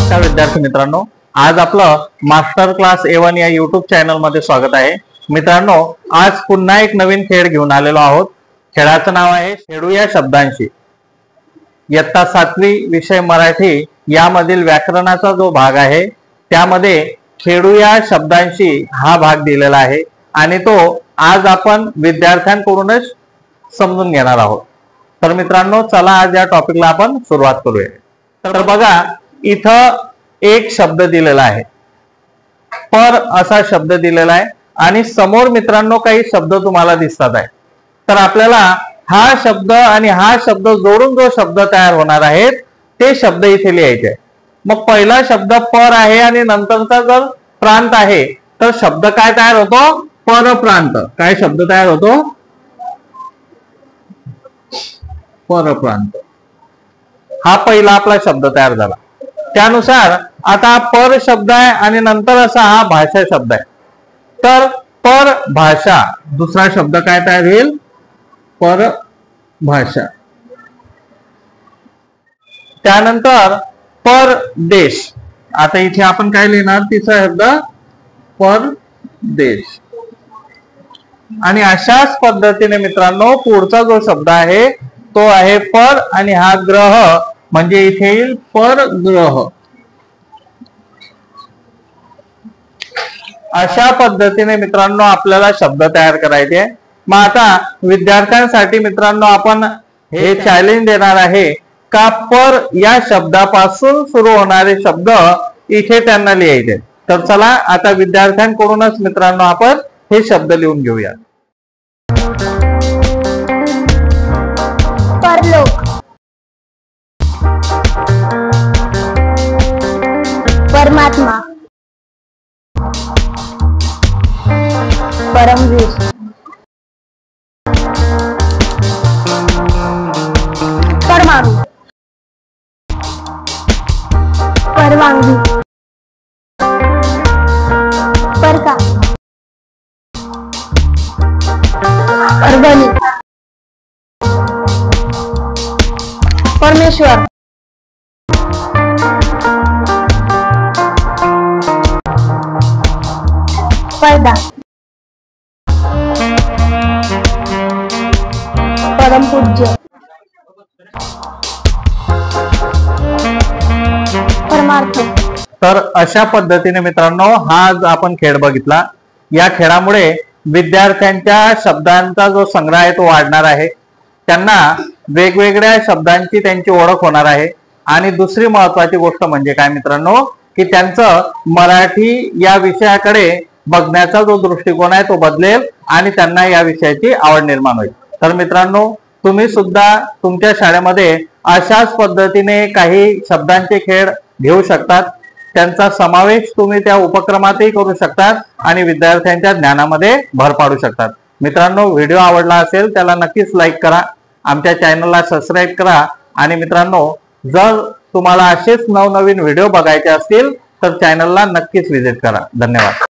नमस्कार विद्यार्थी मित्रांनो, आज आपलं मास्टर क्लास A1 या YouTube चॅनल मध्ये स्वागत आहे। मित्रांनो, आज पुन्हा एक नवीन खेळ घेऊन आलेलो आहोत। खेळाचं नाव आहे खेळू या शब्दांशी। इयत्ता 7वी विषय मराठी यामधील व्याकरणाचा जो भाग आहे त्यामध्ये खेळू या शब्दांशी हा भाग दिलेला आहे आणि तो आज आपण विद्यार्थ्यांकडूनच समजून घेणार आहोत। तर मित्रांनो, चला आज या टॉपिकला आपण सुरुवात करूया। तर बघा, इथं एक शब्द दिलेला आहे, पर असा शब्द दिलेला आहे आणि समोर मित्रांनो काही शब्द तुम्हाला दिसतात आहे। तर आपल्याला हा शब्द आणि हा शब्द जोडून जो शब्द तयार होणार आहेत ते शब्द इथे लिहायचे। मग पहिला शब्द पर आहे आणि नंतरचा जर प्रांत आहे तर शब्द काय तयार होतो? परप्रांत। काय शब्द तयार होतो? परप्रांत। हा पहिला आपला शब्द तयार झाला। त्यानुसार आता पर शब्द आहे आणि नंतर असा हा भाषा शब्द आहे। तर पर भाषा दुसरा शब्द काय तयार होईल? पर भाषा। त्यानंतर परदेश। आता इथे आपण काय लिहिणार? तिसरा शब्द परदेश। आणि अशाच पद्धतीने मित्रांनो पुढचा जो शब्द आहे तो आहे पर आणि हा ग्रह म्हणजे इथे येईल परग्रह। अशा पद्धतीने मित्रांनो आपल्याला शब्द तयार करायचे। मग आता विद्यार्थ्यांसाठी मित्रांनो आपण हे चॅलेंज देणार आहे का पर या शब्दापासून सुरू होणारे शब्द इथे त्यांना लिहायचे। तर चला आता विद्यार्थ्यांकडूनच मित्रांनो आपण हे शब्द लिहून घेऊया। परलोक, परमात्मा, परमवीर, परमाणु, परवानगी, परकाश, परभणी, परमेश्वर, पर्दा, परमपूज्य, परमार्थ। तर अशा पद्धतीने मित्रांनो हा आज आपण खेळ बघितला। या खेळामुळे विद्यार्थ्यांच्या शब्दांचा जो संग्रह आहे तो वाढणार आहे। त्यांना वेगवेगळ्या शब्दांची त्यांची ओळख होणार आहे। आणि दुसरी महत्वाची गोष्ट म्हणजे काय मित्रांनो, की त्यांचं मराठी या विषयाकडे बघण्याचा जो दृष्टिकोन आहे तो बदलेल आणि त्यांना या विषयाची आवड निर्माण होईल। तर मित्रांनो, तुम्ही सुद्धा तुमच्या शाळेमध्ये अशाच पद्धतीने काही शब्दांचे खेळ घेऊ शकतात। त्यांचा समावेश तुम्ही त्या उपक्रमातही करू शकतात आणि विद्यार्थ्यांच्या ज्ञानामध्ये भर पाडू शकतात। मित्रांनो, व्हिडिओ आवडला असेल त्याला नक्कीच लाईक करा, आमच्या चॅनलला सबस्क्राईब करा आणि मित्रांनो जर तुम्हाला असेच नवनवीन व्हिडिओ बघायचे असतील तर चॅनलला नक्कीच व्हिजिट करा। धन्यवाद।